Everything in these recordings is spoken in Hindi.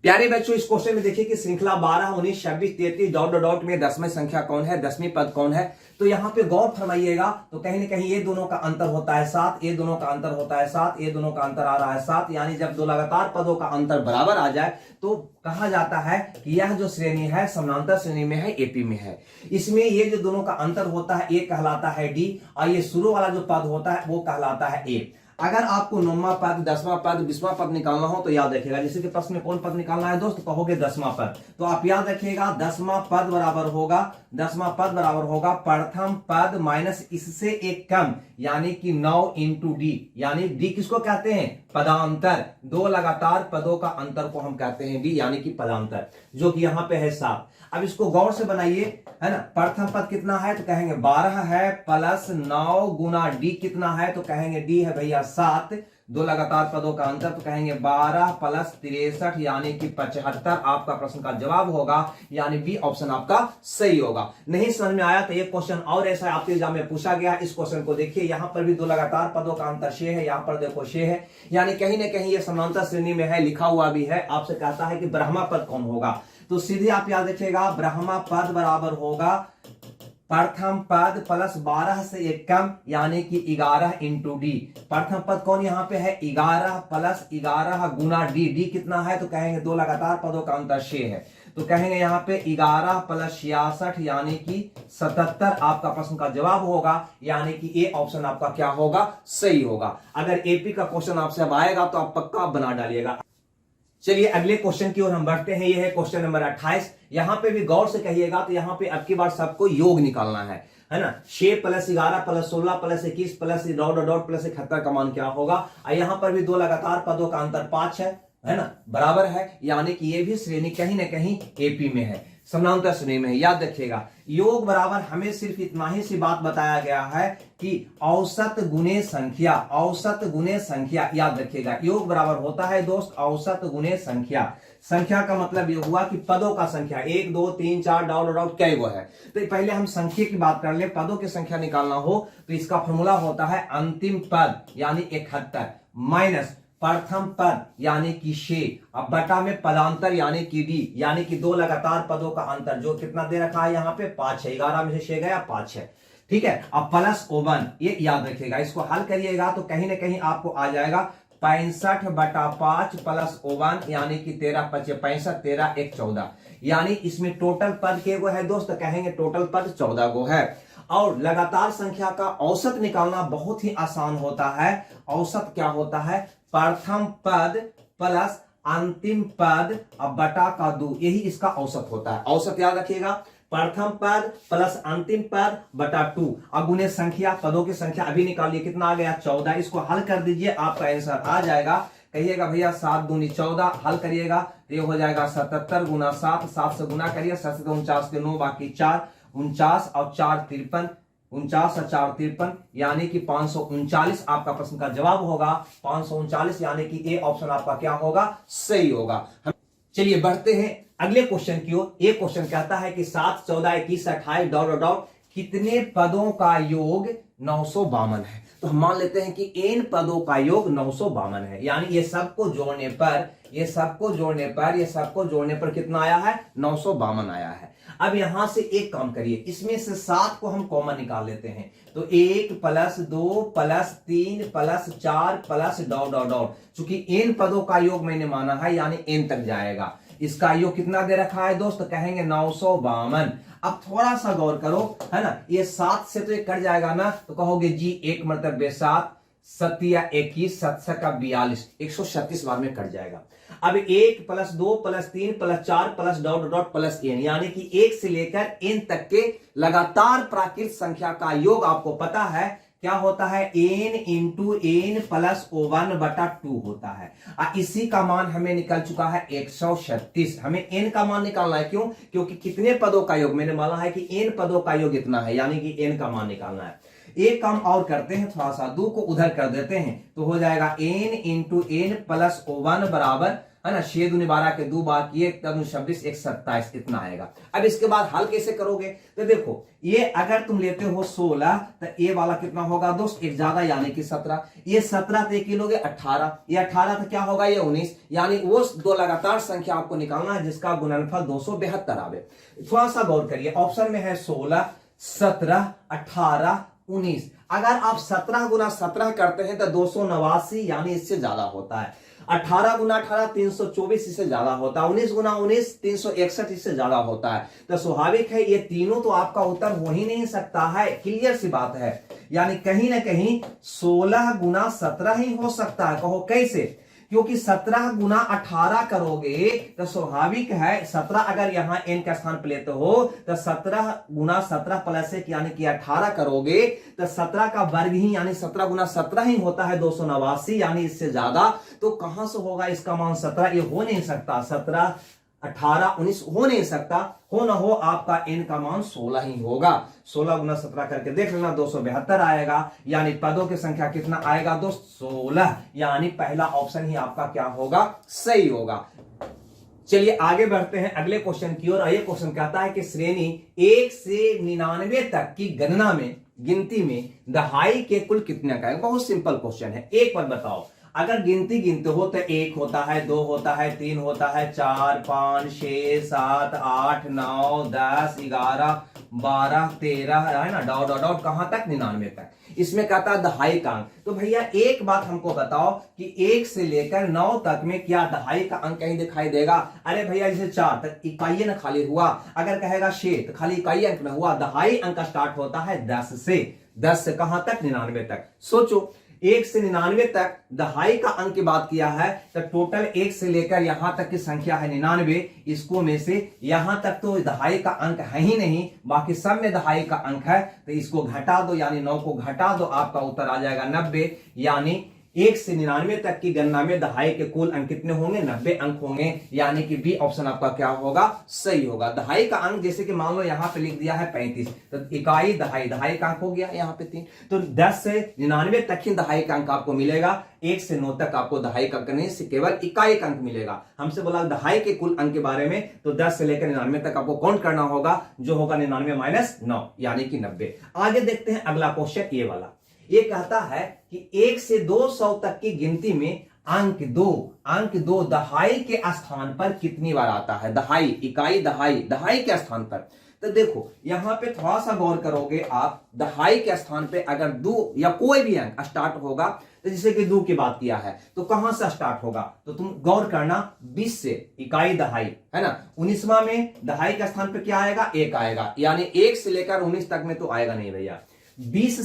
प्यारे बच्चों, इस क्वेश्चन में देखिए कि श्रृंखला 12, 19, 26, 33 डॉट डॉट डॉट में 10वीं संख्या कौन है, 10वीं पद कौन है। तो यहाँ पे गौर फरमाइएगा तो कहीं ना कहीं ये दोनों का अंतर होता है 7, ये दोनों का अंतर होता है 7, ये दोनों का अंतर आ रहा है 7। यानी जब दो लगातार पदों का अंतर बराबर आ जाए तो कहा जाता है कि यह जो श्रेणी है समानांतर श्रेणी में है, एपी में है। इसमें ये जो दोनों का अंतर होता है ये कहलाता है डी, और ये शुरू वाला जो पद होता है वो कहलाता है ए। अगर आपको 9वां पद, 10वां पद, 20वां पद निकालना हो तो याद रखिएगा, जैसे कि प्रश्न में कौन पद निकालना है दोस्त, कहोगे 10वां पद, तो आप याद रखिएगा 10वां पद बराबर होगा, 10वां पद बराबर होगा प्रथम पद माइनस इससे एक कम, यानी कि 9 इंटू डी। यानी डी किसको कहते हैं, पदांतर। दो लगातार पदों का अंतर को हम कहते हैं डी, यानी कि पदांतर, जो कि यहां पे है 7। अब इसको गौर से बनाइए, है ना। प्रथम पद कितना है तो कहेंगे 12 है, प्लस 9 गुना डी कितना है तो कहेंगे डी है भैया 7। दो लगातार पदों का अंतर तो कहेंगे 12 प्लस 63 यानी कि 75 आपका प्रश्न का जवाब होगा, यानी बी ऑप्शन आपका सही होगा। नहीं समझ में आया तो ये क्वेश्चन और ऐसा आपके एग्जाम में पूछा गया। इस क्वेश्चन को देखिए, यहां पर भी दो लगातार पदों का अंतर 6 है, यहां पर देखो 6 है, यानी कहीं ना कहीं ये समानांतर श्रेणी में है, लिखा हुआ भी है। आपसे कहता है कि ब्रह्मा पद कौन होगा, तो सीधे आप याद रखिएगा ब्रह्मा पद बराबर होगा प्रथम पद प्लस 12 से एक कम, यानी कि 11 इंटू डी। प्रथम पद कौन यहाँ पे है, 11 प्लस 11 गुना डी। डी कितना है तो कहेंगे दो लगातार पदों का अंतर 6 है, तो कहेंगे यहाँ पे 11 प्लस 66 यानी कि 77 आपका प्रश्न का जवाब होगा, यानी कि ए ऑप्शन आपका क्या होगा, सही होगा। अगर एपी का क्वेश्चन आपसे अब आएगा तो आप पक्का बना डालिएगा। चलिए अगले क्वेश्चन की ओर हम बढ़ते हैं। यह है क्वेश्चन नंबर 28। यहां पे भी गौर से कहिएगा तो यहां पे अब की बार सबको योग निकालना है ना। 6 plus 11 plus 16 plus 21 plus dot dot plus 71 का मान क्या होगा। यहां पर भी दो लगातार पदों का अंतर 5 है ना, बराबर है, यानी कि ये भी श्रेणी कहीं ना कहीं एपी में है, समानांतर श्रेणी में है। याद रखिएगा योग बराबर हमें सिर्फ इतना ही सी बात बताया गया है कि औसत गुणे संख्या, औसत गुणे संख्या। याद रखिएगा योग बराबर होता है दोस्त औसत गुणे संख्या। संख्या का मतलब ये हुआ कि पदों का संख्या 1 2 3 4 डॉट डॉट कई वो है। तो पहले हम संख्या की बात कर ले, पदों की संख्या निकालना हो तो इसका फॉर्मूला होता है अंतिम पद यानी 71 माइनस प्रथम पद यानी कि 6, अब बटा में पदांतर यानी कि डी, यानी कि दो लगातार पदों का अंतर जो कितना दे रखा है यहाँ पे 5 है, 11 में से 6 गया 5 है, ठीक है। अब प्लस 1, ये याद रखिएगा, इसको हल करिएगा तो कहीं ना कहीं आपको आ जाएगा 65 बटा 5 प्लस 1 यानी कि 13 5 65, 13 1 14, यानी इसमें टोटल पद के गो है दोस्त, कहेंगे टोटल पद 14 गो है। और लगातार संख्या का औसत निकालना बहुत ही आसान होता है। औसत क्या होता है, प्रथम पद प्लस अंतिम पद अब बटा का 2, यही इसका औसत होता है। औसत याद रखिएगा प्रथम पद प्लस अंतिम पद बटा 2। अब गुणे संख्या, पदों की संख्या अभी निकालिए, कितना आ गया 14। इसको हल कर दीजिए, आपका आंसर आ जाएगा। कहिएगा भैया 7 दूनी 14, हल करिएगा तो ये हो जाएगा 77 गुना 7, 7 से गुना करिए, 7 से 49 के 9 बाकी 4, 49 और 4 53, 49 और 4 53 यानी कि 539 आपका प्रश्न का जवाब होगा। 539 यानी कि ए ऑप्शन आपका क्या होगा, सही होगा। चलिए बढ़ते हैं अगले क्वेश्चन की ओर। एक क्वेश्चन कहता है कि 7 14 21 28 डॉट डॉट कितने पदों का योग 952 है। तो हम मान लेते हैं कि n पदों का योग 952 है, यानी ये सबको जोड़ने पर कितना आया है, 952 आया है। अब यहां से एक काम करिए, इसमें से 7 को हम कॉमन निकाल लेते हैं, तो 1 plus 2 plus 3 plus 4 plus dot dot dot, चूंकि n पदों का योग मैंने माना है यानी n तक जाएगा। इसका योग कितना दे रखा है दोस्त, कहेंगे 952। अब थोड़ा सा गौर करो, है ना, ये 7 से तो ये कट जाएगा ना, तो कहोगे जी 1 मतलब 7 7 21 7 का 42, 136 बार में कट जाएगा। अब 1 plus 2 plus 3 plus 4 plus dot dot plus n, यानी कि 1 से लेकर n तक के लगातार प्राकृत संख्या का योग आपको पता है क्या होता है, n इंटू n प्लस 1 बटा 2 होता है। इसी का मान हमें निकल चुका है 136। हमें n का मान निकालना है, क्यों, क्योंकि कितने पदों का योग मैंने माना है कि n पदों का योग इतना है, यानी कि n का मान निकालना है। एक काम और करते हैं, थोड़ा सा 2 को उधर कर देते हैं, तो हो जाएगा n इंटू n प्लस 1 बराबर है ना, 6 दूनी 12 के 2 बार किए, 26 1 27 इतना आएगा। अब इसके बाद हल कैसे करोगे, तो देखो ये अगर तुम लेते हो 16 तो ये वाला कितना होगा दोस्त, एक ज्यादा यानी कि 17, ये 17 तो एक लोगे 18, ये 18 तो क्या होगा, ये 19, यानी वो दो लगातार संख्या आपको निकालना है जिसका गुणनफल 272 आवे। थोड़ा सा गौर करिए, ऑप्शन में है 16, 17, 18, 19। अगर आप 17 गुना 17 करते हैं तो 289 यानी इससे ज्यादा होता है। 18 गुना 18 324 इससे ज्यादा होता है। 19 गुना 19 361 इससे ज्यादा होता है। तो स्वाभाविक है ये तीनों तो आपका उत्तर हो ही नहीं सकता है, क्लियर सी बात है। यानी कहीं ना कहीं 16 गुना 17 ही हो सकता है। कहो कैसे, क्योंकि 17 गुना 18 करोगे तो स्वाभाविक है 17 अगर यहां n का स्थान पर लेते हो तो 17 गुना 17 प्लस 1 यानी कि 18 करोगे तो 17 का वर्ग ही यानी 17 गुना 17 ही होता है 289 यानी इससे ज्यादा। तो कहां से होगा इसका मान 17, ये हो नहीं सकता। 17 18 19 हो नहीं सकता, हो ना हो आपका n का मान 16 ही होगा। 16 गुना 17 करके देख लेना 272 आएगा। यानी पदों की संख्या कितना आएगा दोस्त, 16। यानी पहला ऑप्शन ही आपका क्या होगा, सही होगा। चलिए आगे बढ़ते हैं अगले क्वेश्चन की ओर। ये क्वेश्चन कहता है कि श्रेणी 1 से 99 तक की गणना में, गिनती में दहाई के कुल कितने अंक आएंगे। बहुत सिंपल क्वेश्चन है। एक बार बताओ, अगर गिनती गिनते हो तो 1 होता है, 2 होता है, 3 होता है, 4 5 6 7 8 9 10 11 12 13 है ना, डॉट डॉट डॉट कहां तक, 99 तक। इसमें कहता है दहाई का अंक। तो भैया एक बात हमको बताओ कि 1 से लेकर 9 तक में क्या दहाई का अंक कहीं दिखाई देगा। अरे भैया जैसे 4 तक इकाई ना खाली हुआ, अगर कहेगा 6 तो खाली इकाई अंक में हुआ। दहाई अंक का स्टार्ट होता है 10 से, 10 से कहां तक, 99 तक। सोचो 1 से 99 तक दहाई का अंक की बात किया है तो टोटल 1 से लेकर यहां तक की संख्या है 99। इसको में से यहां तक तो दहाई का अंक है ही नहीं, बाकी सब में दहाई का अंक है। तो इसको घटा दो, यानी 9 को घटा दो, आपका उत्तर आ जाएगा 90। यानी 1 से 99 तक की गणना में दहाई के कुल अंक कितने होंगे, 90 अंक होंगे। यानी कि बी ऑप्शन आपका क्या होगा, सही होगा। दहाई का अंक जैसे कि मान लो यहां पे लिख दिया है 35, तो इकाई दहाई, दहाई का अंक हो गया यहाँ पे 3। तो 10 से 99 तक ही दहाई का अंक आपको मिलेगा। 1 से 9 तक आपको दहाई का अंक नहीं, से केवल इकाई का अंक मिलेगा। हमसे बोला दहाई के कुल अंक के बारे में, तो 10 से लेकर 99 तक आपको काउंट करना होगा, जो होगा 99 माइनस 9 यानी कि 90। आगे देखते हैं अगला क्वेश्चन, ये वाला। ये कहता है कि 1 से 200 तक की गिनती में अंक 2 दहाई के स्थान पर कितनी बार आता है। दहाई, इकाई दहाई, दहाई के स्थान पर। तो देखो यहां पे थोड़ा सा गौर करोगे आप, दहाई के स्थान पे अगर 2 या कोई भी अंक स्टार्ट होगा, तो जैसे कि 2 की बात किया है तो कहां से स्टार्ट होगा, तो तुम गौर करना 20 से, इकाई दहाई है ना। 19वां में दहाई के स्थान पे क्या आएगा, 1 आएगा। यानी 1 से लेकर 19 तक में तो आएगा नहीं भैया। 20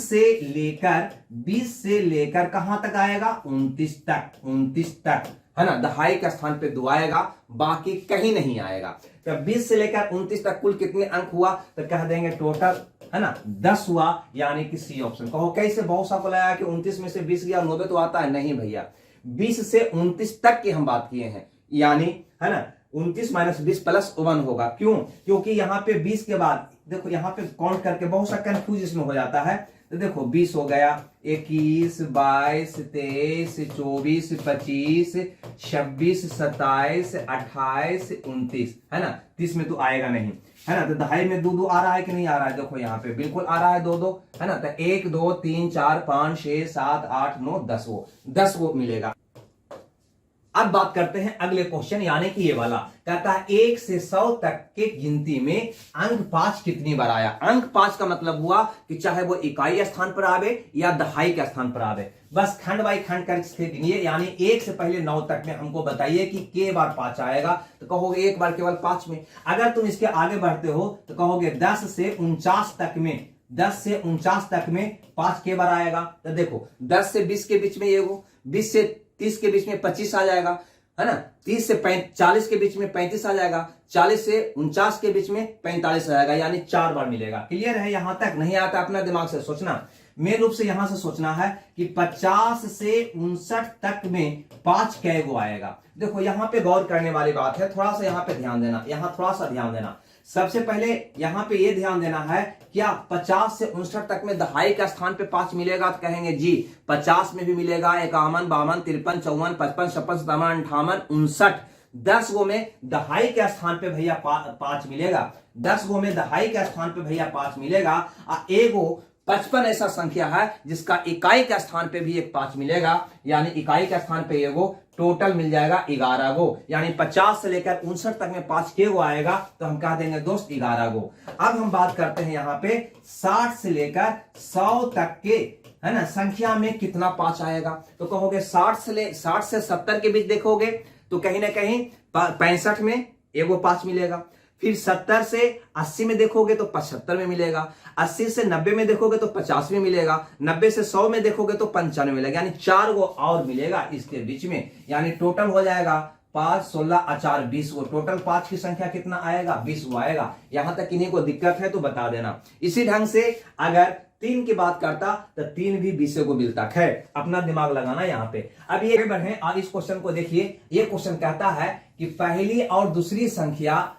से लेकर कहां तक आएगा, 29 तक है ना। दहाई के स्थान पे 2 आएगा, बाकी कहीं नहीं आएगा। तो 20 से लेकर 29 तक कुल कितने अंक हुआ, तो कह देंगे टोटल है ना 10 हुआ। यानी कि सी ऑप्शन। कहो कैसे, बहुत सा बोला कि 29 में से 20 गया 90 तो आता है, नहीं भैया। 20 से 29 तक की हम बात किए हैं, यानी है ना 29 माइनस 20 प्लस 1 होगा। क्यों, क्योंकि यहां पे 20 के बाद देखो यहां पे काउंट करके बहुत सा कंफ्यूज इसमें हो जाता है। तो देखो 20 हो गया, 21 22 23 24 25 26 27 28 29 है ना। 30 में तो आएगा नहीं है ना। तो दहाई में 2 आ रहा है कि नहीं आ रहा है, देखो यहाँ पे बिल्कुल आ रहा है 2 है ना। तो 1 2 3 4 5 6 7 8 9 10 वो मिलेगा। अब बात करते हैं अगले क्वेश्चन, यानी कि ये वाला कहता है 1 से 100 तक के गिनती में अंक 5 कितनी बार आया। अंक 5 का मतलब हुआ कि चाहे वो इकाई स्थान पर आवे या दहाई के स्थान पर आवे, बस खंड बाई खंड करके गिनिए। यानी 1 से पहले 9 तक में हमको बताइए कि के बार 5 आएगा, तो कहोगे एक बार केवल 5 में। अगर तुम इसके आगे बढ़ते हो तो कहोगे 10 से 49 तक में, 10 से 49 तक में 5 के बार आएगा। तो देखो 10 से 20 के बीच में ये वो, 20 से 30 के बीच में 25 आ जाएगा है ना। 30 से 40 के बीच में 35 आ जाएगा। 40 से 49 के बीच में 45 आ जाएगा, यानी 4 बार मिलेगा। क्लियर है, यहां तक नहीं आता अपना दिमाग से सोचना, मेन रूप से यहां से सोचना है कि 50 से 59 तक में 5 कै गो आएगा। देखो यहां पे गौर करने वाली बात है, थोड़ा सा यहां पे ध्यान देना, यहां थोड़ा सा ध्यान देना। सबसे पहले यहां पे ये ध्यान देना है, क्या 50 से 59 तक में दहाई का स्थान पे 5 मिलेगा? तो कहेंगे जी 50 में भी मिलेगा, 51, 52, 53, 54, 55, 56, 57, 58, 59, 10 गो में दहाई के स्थान पे भैया 5 मिलेगा। 10 गो में दहाई के स्थान पे भैया 5 मिलेगा। एगो 55 ऐसा संख्या है जिसका इकाई के स्थान पे भी एक 5 मिलेगा, यानी इकाई के स्थान पे एगो, टोटल मिल जाएगा 11 गो। यानी 50 से लेकर 59 तक में 5 के गो आएगा, तो हम कह देंगे दोस्त 11 गो। अब हम बात करते हैं यहाँ पे 60 से लेकर 100 तक के, है ना, संख्या में कितना 5 आएगा? तो कहोगे 60 से 70 के बीच देखोगे तो कहीं ना कहीं 65 में एगो 5 मिलेगा। फिर 70 से 80 में देखोगे तो 75 में मिलेगा। 80 से 90 में देखोगे तो 50 में मिलेगा। 90 से 100 में देखोगे तो 95 मिलेगा, यानी 4 गो और मिलेगा इसके बीच में। यानी टोटल हो जाएगा 5, 16, 4, 20 गो। टोटल 5 की संख्या कितना आएगा? 20 गो आएगा। यहां तक किन्हीं को दिक्कत है तो बता देना। इसी ढंग से अगर 3 की बात करता तो 3 भी 20 को मिलता। खैर, अपना दिमाग लगाना यहाँ पे। अब ये बढ़े और इस क्वेश्चन को देखिए। ये क्वेश्चन कहता है कि पहली और दूसरी संख्या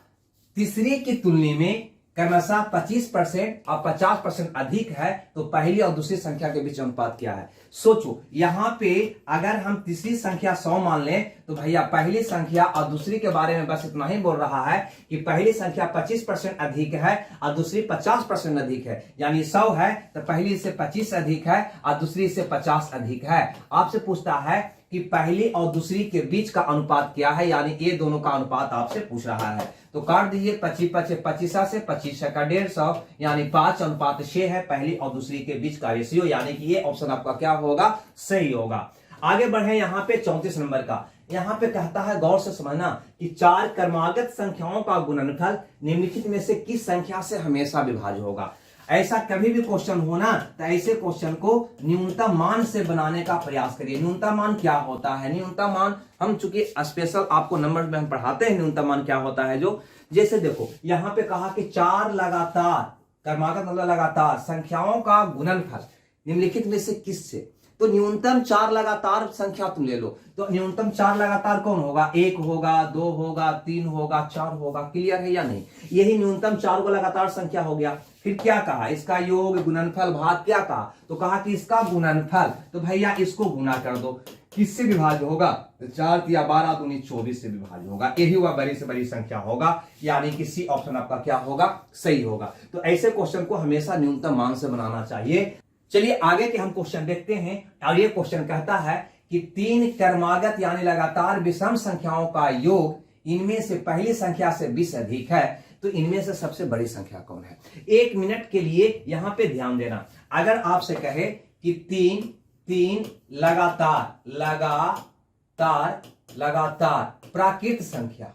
तीसरी की तुलना में क्रमशः 25% और 50% अधिक है, तो पहली और दूसरी संख्या के बीच अनुपात क्या है? सोचो, यहां पे अगर हम तीसरी संख्या 100 मान लें तो भैया पहली संख्या और दूसरी के बारे में बस इतना ही बोल रहा है कि पहली संख्या 25% अधिक है और दूसरी 50% अधिक है। यानी 100 है तो पहली से 25 अधिक है और दूसरी से 50 अधिक है। आपसे पूछता है कि पहली और दूसरी के बीच का अनुपात क्या है, यानी ये दोनों का अनुपात आपसे पूछ रहा है। तो काट दीजिए 25, 25 से 25 का 150, यानी 5:6 है पहली और दूसरी के बीच का रेशियो, यानी कि ये ऑप्शन आपका क्या होगा? सही होगा। आगे बढ़े यहाँ पे 34 नंबर का। यहाँ पे कहता है, गौर से समझना, कि 4 क्रमागत संख्याओं का गुणनफल निम्नलिखित में से किस संख्या से हमेशा विभाज्य होगा? ऐसा कभी भी क्वेश्चन हो ना, तो ऐसे क्वेश्चन को न्यूनतम मान से बनाने का प्रयास करिए। न्यूनतम मान क्या होता है? न्यूनतम मान हम चूंकि स्पेशल आपको नंबर में हम पढ़ाते हैं, न्यूनतम मान क्या होता है। जो जैसे देखो यहाँ पे कहा कि 4 लगातार, क्रमागत मतलब लगातार संख्याओं का गुणनफल निम्नलिखित में से किस से? तो न्यूनतम 4 लगातार संख्या तुम ले लो, तो न्यूनतम 4 लगातार कौन होगा? 1 होगा, 2 होगा, 3 होगा, 4 होगा। क्लियर है या नहीं? यही न्यूनतम 4 को लगातार संख्या हो गया। फिर क्या कहा? इसका योग, गुणनफल, भाग। क्या कहा? तो कहा कि इसका गुणनफल, तो भैया इसको गुना कर दो। किससे विभाज्य होगा? तो 4 या 12 दूनी 24 से विभाज्य होगा। यही हुआ बड़ी से बड़ी संख्या होगा, यानी कि सी ऑप्शन आपका क्या होगा? सही होगा। तो ऐसे क्वेश्चन को हमेशा न्यूनतम मान से बनाना चाहिए। चलिए आगे के हम क्वेश्चन देखते हैं। और ये क्वेश्चन कहता है कि 3 क्रमागत यानी लगातार विषम संख्याओं का योग इनमें से पहली संख्या से 20 अधिक है, तो इनमें से सबसे बड़ी संख्या कौन है? 1 मिनट के लिए यहां पे ध्यान देना। अगर आपसे कहे कि 3 लगातार प्राकृत संख्या,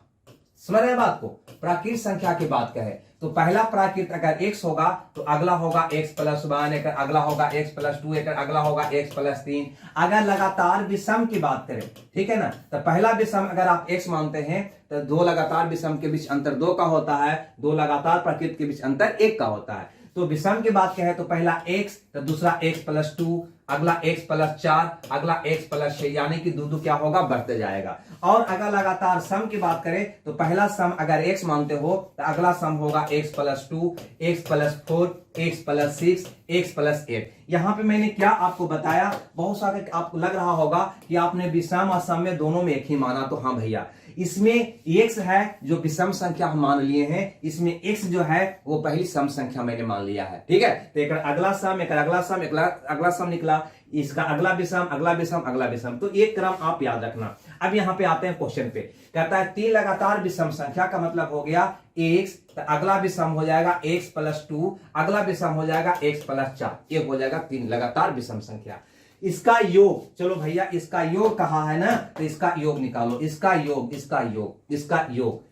समझ रहे बात को? प्राकृत संख्या की बात कहे तो पहला प्राकृत अगर x होगा तो अगला होगा x+1, एक अगला होगा x+2, एक अगला होगा x+3। अगर लगातार विषम की बात करें, ठीक है ना, तो पहला विषम अगर आप x मानते हैं तो 2 लगातार विषम के बीच अंतर 2 का होता है, 2 लगातार प्राकृत के बीच अंतर 1 का होता है। तो विषम की बात कहें तो पहला x, तो दूसरा x+2, अगला x+4, अगला x+6, यानी कि दो क्या होगा? बढ़ते जाएगा। और अगर लगातार सम की बात करें तो पहला सम अगर x मानते हो तो अगला सम होगा x+2, x+4, x+6, x+8। यहां पे मैंने क्या आपको बताया? बहुत सारे आपको लग रहा होगा कि आपने विषम और सम में दोनों में एक ही माना। तो हाँ भैया, इसमें x है जो विषम संख्या हम मान लिए हैं, इसमें x जो है वो पहली सम संख्या मैंने मान लिया है। ठीक है, तो एक अगला सम, एक अगला सम, एक अगला सम निकला, इसका अगला विषम, अगला विषम, अगला विषम। तो एक क्रम आप याद रखना। अब यहाँ पे आते हैं क्वेश्चन पे। कहता है 3 लगातार विषम संख्या का मतलब हो गया x, तो अगला विषम हो जाएगा x+2, अगला विषम हो जाएगा x+4, ये हो जाएगा 3 लगातार विषम संख्या। इसका योग, चलो भैया इसका योग कहा है ना, तो इसका योग निकालो। इसका योग, इसका योग, इसका योग,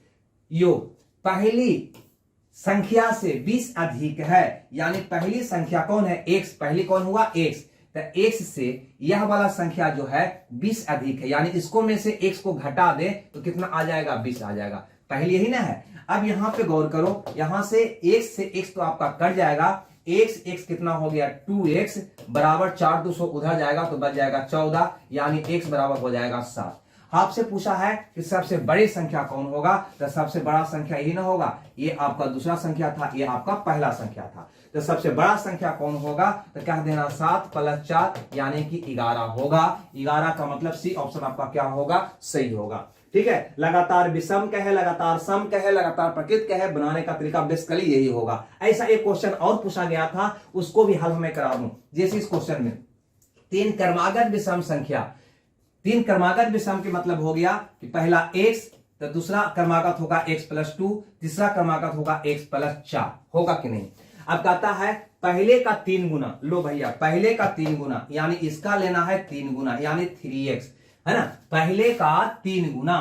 योग पहली संख्या से 20 अधिक है, यानी पहली संख्या कौन है? x। पहली कौन हुआ? x। तो x से यह वाला संख्या जो है 20 अधिक है, यानी इसको में से x को घटा दे तो कितना आ जाएगा? 20 आ जाएगा। पहली यही ना है। अब यहां पे गौर करो, यहां से x से x तो आपका कट जाएगा। x कितना हो गया? 2x बराबर 4 200 उधर जाएगा तो बच जाएगा 14, यानी x बराबर हो जाएगा 7। आपसे पूछा है कि सबसे बड़ी संख्या कौन होगा, तो सबसे बड़ा संख्या यही ना होगा, ये आपका दूसरा संख्या था, ये आपका पहला संख्या था। तो सबसे बड़ा संख्या कौन होगा, तो कह देना 7 + 4 यानी कि 11 होगा। 11 का मतलब सी ऑप्शन आपका क्या होगा, सही होगा। ठीक है, लगातार विषम कहे, लगातार सम कहे, लगातार प्रकृत कहे, बनाने का तरीका बेसिकली यही होगा। ऐसा एक क्वेश्चन और पूछा गया था, उसको भी हल हमें करा दूं। जैसे इस क्वेश्चन में 3 क्रमागत विषम संख्या, 3 क्रमागत विषम के मतलब हो गया कि पहला x, तो दूसरा क्रमागत होगा x + 2, तीसरा क्रमागत होगा x + 4, होगा कि नहीं। अब कहता है पहले का 3 गुना, लो भैया पहले का 3 गुना यानी इसका लेना है 3 गुना यानी 3x, है ना। पहले का 3 गुना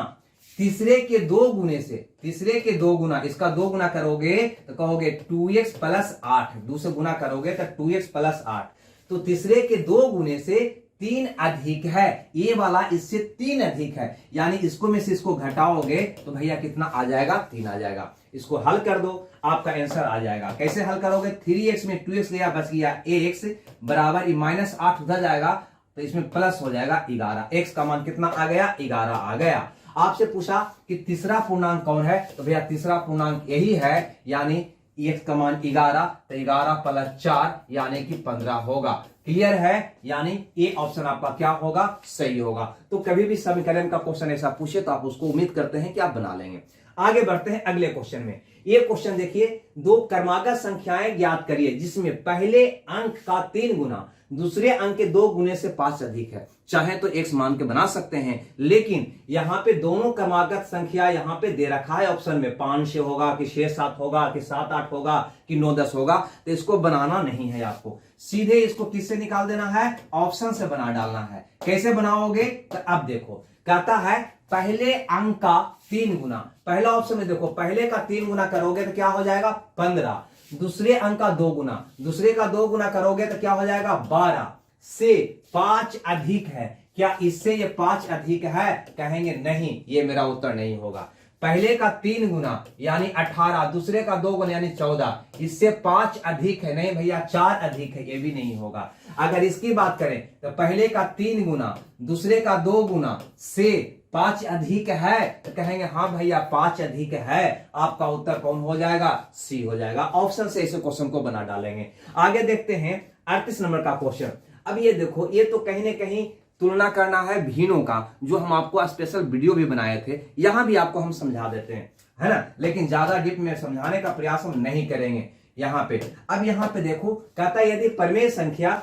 तीसरे के 2 गुने से, तीसरे के 2 गुना, इसका 2 गुना करोगे तो कहोगे 2x + 8, दूसरे गुना करोगे तो 2x + 8, तो तीसरे के 2 गुने से 3 अधिक है, ये वाला इससे 3 अधिक है, यानी इसको में से इसको घटाओगे तो भैया कितना आ जाएगा, 3 आ जाएगा। इसको हल कर दो, आपका आंसर आ जाएगा। कैसे हल करोगे, 3x में 2x गया, बच गया x बराबर -8 उधर जाएगा तो इसमें प्लस हो जाएगा 11, x का मान कितना आ गया, 11 आ गया। आपसे पूछा कि तीसरा पूर्णांक कौन है, तो भैया तीसरा पूर्णांक यही है, यानी x का मान 11, तो 11 + 4 यानी कि 15 होगा। क्लियर है, यानी ये ऑप्शन आपका क्या होगा, सही होगा। तो कभी भी समीकरण का क्वेश्चन ऐसा पूछे तो आप उसको उम्मीद करते हैं कि आप बना लेंगे। आगे बढ़ते हैं अगले क्वेश्चन में। ये क्वेश्चन देखिए, 2 क्रमागत संख्याएं ज्ञात करिए जिसमें पहले अंक का 3 गुना दूसरे अंक के 2 गुने से 5 अधिक है। चाहे तो x मान के बना सकते हैं, लेकिन यहां पे दोनों क्रमागत संख्या यहां पे दे रखा है ऑप्शन में, 5 होगा कि 6-7 होगा कि 7-8 होगा कि 9-10 होगा, तो इसको बनाना नहीं है आपको, सीधे इसको किससे निकाल देना है, ऑप्शन से बना डालना है। कैसे बनाओगे, तो अब देखो कहता है पहले अंक का 3 गुना, पहला ऑप्शन में देखो पहले का 3 गुना करोगे तो क्या हो जाएगा 15, दूसरे अंक का 2 गुना, दूसरे का 2 गुना करोगे तो क्या हो जाएगा 12, से 5 अधिक है, क्या इससे ये 5 अधिक है, कहेंगे नहीं, ये मेरा उत्तर नहीं होगा। पहले का 3 गुना यानी 18, दूसरे का 2 गुना यानी 14, इससे 5 अधिक है, नहीं भैया 4 अधिक है, ये भी नहीं होगा। अगर इसकी बात करें तो पहले का 3 गुना दूसरे का 2 गुना से 5 अधिक है, तो कहेंगे हाँ भैया 5 अधिक है, आपका उत्तर कौन हो जाएगा, सी हो जाएगा। ऑप्शन से इस क्वेश्चन को बना डालेंगे। आगे देखते हैं 38 नंबर का क्वेश्चन। अब ये देखो, ये तो कहीं ना कहीं तुलना करना है भिन्नों का, जो हम आपको स्पेशल वीडियो भी बनाए थे, यहां भी आपको हम समझा देते हैं, है ना, लेकिन ज्यादा डीप में समझाने का प्रयास हम नहीं करेंगे यहां पे। अब यहां पे देखो कहता है यदि परिमेय संख्या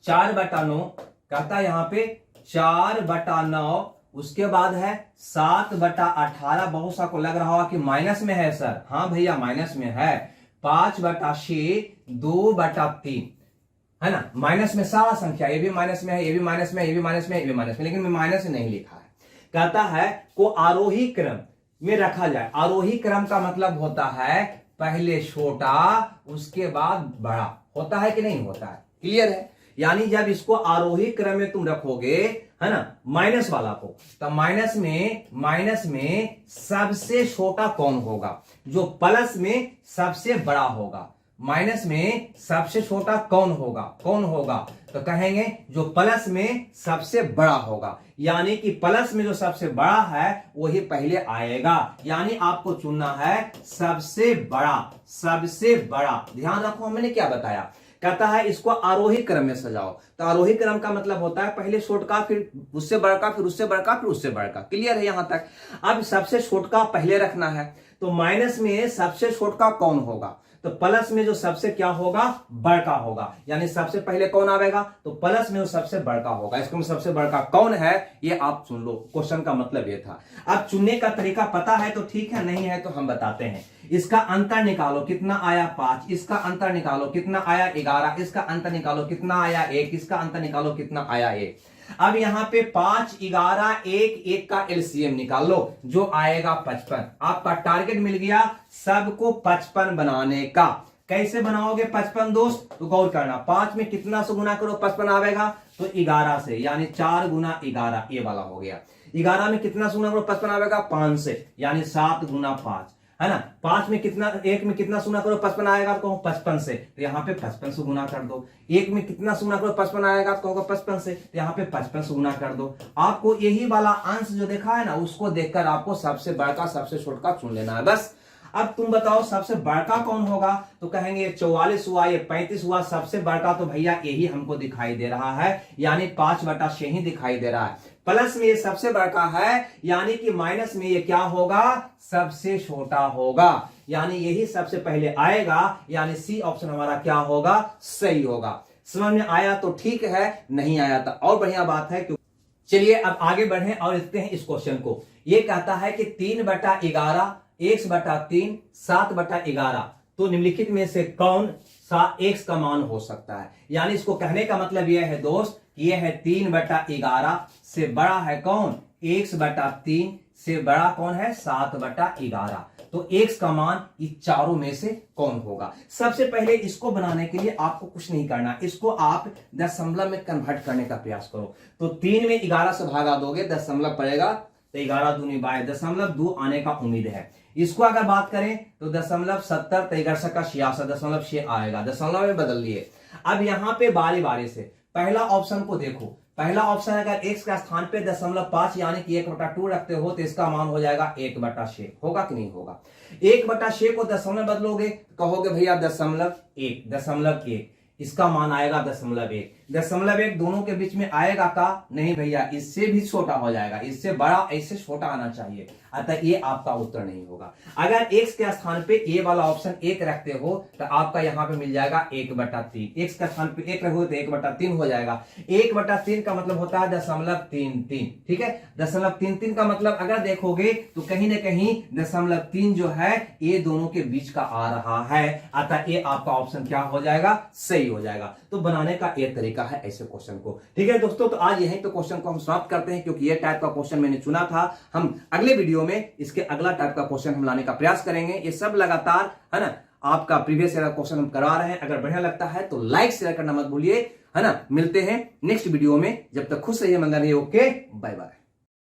4/9, कहता है यहां पे 4/9, उसके बाद है 7/18, बहुत सा को लग रहा होगा कि माइनस में है सर, हाँ भैया माइनस में है, 5/6, 2/3, है ना, माइनस में सारा संख्या, ये भी माइनस में है, ये भी माइनस में है, ये भी माइनस में है, ये भी माइनस में, लेकिन मैं माइनस नहीं लिखा है। कहता है को आरोही क्रम में रखा जाए। आरोही क्रम का मतलब होता है पहले छोटा उसके बाद बड़ा, होता है कि नहीं होता है, क्लियर है। यानी जब इसको आरोही क्रम में तुम रखोगे, है ना, माइनस वाला को, तो माइनस में सबसे छोटा कौन होगा, जो प्लस में सबसे बड़ा होगा। माइनस में सबसे छोटा कौन होगा, तो कहेंगे जो प्लस में सबसे बड़ा होगा, यानी कि प्लस में जो सबसे बड़ा है वही पहले आएगा, यानी आपको चुनना है सबसे बड़ा। ध्यान रखो मैंने क्या बताया, कहता है इसको आरोही क्रम में सजाओ, तो आरोही क्रम का मतलब होता है पहले छोटका, फिर उससे बड़का, फिर उससे बड़का, फिर उससे बड़का। क्लियर है यहां तक। अब सबसे छोटका पहले रखना है, तो माइनस में सबसे छोटका कौन होगा, तो प्लस में जो सबसे क्या होगा, बड़का होगा, यानी सबसे पहले कौन आएगा, तो प्लस में जो सबसे बड़का होगा। इसको सबसे बड़का कौन है ये आप सुन लो, क्वेश्चन का मतलब ये था। अब चुनने का तरीका पता है तो ठीक है, नहीं है तो हम बताते हैं। इसका अंतर निकालो, कितना आया 5, इसका अंतर निकालो कितना आया 11, इसका अंतर निकालो कितना आया 1, इसका अंतर निकालो कितना आया 1। अब यहां पे 5, 11, 1 का एलसीएम निकाल लो, जो आएगा 55। आपका टारगेट मिल गया सबको 55 बनाने का। कैसे बनाओगे 55 दोस्त, तो गौर करना, 5 में कितना से गुना करो 55 आवेगा, तो 11 से, यानी 4 गुना 11, ये वाला हो गया। 11 में कितना से गुना करो 55 आवेगा, 5 से, यानी 7 गुना 5। है ना। 5 में कितना, 1 में कितना से गुना करो 55 आएगा तो कहो 55 से, तो यहाँ पे 55 से गुना कर दो। 1 में कितना से गुना करो 55 आएगा तो कहोगे 55 से, तो यहाँ पे 55 से गुना कर दो। आपको यही वाला अंश जो देखा है ना, उसको देखकर आपको सबसे बड़का सबसे छोटा चुन लेना है बस। अब तुम बताओ सबसे बड़का कौन होगा, तो कहेंगे 44 हुआ, ये 35 हुआ, सबसे बड़का तो भैया यही हमको दिखाई दे रहा है, यानी 5/6 ही दिखाई दे रहा है। प्लस में ये सबसे बड़का है, यानी कि माइनस में ये क्या होगा, सबसे छोटा होगा, यानी यही सबसे पहले आएगा, यानी सी ऑप्शन हमारा क्या होगा, सही होगा। समझ में आया तो ठीक है, नहीं आया तो और बढ़िया बात है। चलिए अब आगे बढ़े और देखते हैं इस क्वेश्चन को। ये कहता है कि 3/11 x/3 7/11, तो निम्नलिखित में से कौन सा x का मान हो सकता है। यानी इसको कहने का मतलब यह है दोस्त, ये है 3/11 से बड़ा है कौन, x/3 से बड़ा कौन है 7/11, तो x का मान इस चारों में से कौन होगा। सबसे पहले इसको बनाने के लिए आपको कुछ नहीं करना, इसको आप दशमलव में कन्वर्ट करने का प्रयास करो। तो 3 में 11 से भागा दोगे, दशमलव पड़ेगा, तो 11 दूनी 22, 0.2 आने का उम्मीद है। इसको अगर बात करें तो 0.70, 63 का 66, 0.6 आएगा, दशमलव में बदल लिए। अब यहां पे बारी बारी से पहला ऑप्शन को देखो। पहला ऑप्शन अगर x का स्थान पे 0.5 यानी कि 1/2 रखते हो तो इसका मान हो जाएगा 1/6, होगा कि नहीं होगा। 1/6 को दशमलव बदलोगे, कहोगे भैया 0.1, इसका मान आएगा 0.1। 0.1 दोनों के बीच में आएगा का, नहीं भैया इससे भी छोटा हो जाएगा, इससे बड़ा इससे छोटा आना चाहिए, अतः ये आपका उत्तर नहीं होगा। अगर x के स्थान पे ये वाला ऑप्शन 1 रखते हो तो आपका यहां पे मिल जाएगा 1/3। x के स्थान पे 1 रखोगे तो 1/3 हो जाएगा। 1/3 का मतलब होता है 0.33, ठीक है। 0.33 का मतलब अगर देखोगे तो कहीं ना कहीं 0.3 जो है ये दोनों के बीच का आ रहा है, अतः ये आपका ऑप्शन क्या हो जाएगा, सही हो जाएगा। तो बनाने का एक तरीका है ऐसे क्वेश्चन को, ठीक है दोस्तों। तो आज यहीं पे क्वेश्चन को हम समाप्त करते हैं, क्योंकि ये टाइप का क्वेश्चन मैंने चुना था। हम अगले वीडियो में इसके अगला टाइप का क्वेश्चन हम लाने का प्रयास करेंगे। ये सब लगातार है ना, आपका प्रीवियस ईयर क्वेश्चन हम करवा रहे हैं। अगर बढ़िया लगता है तो लाइक शेयर करना मत भूलिए, है ना। मिलते हैं नेक्स्ट वीडियो में, जब तक खुश रहिए, मंगल रहिए, ओके, बाय बाय।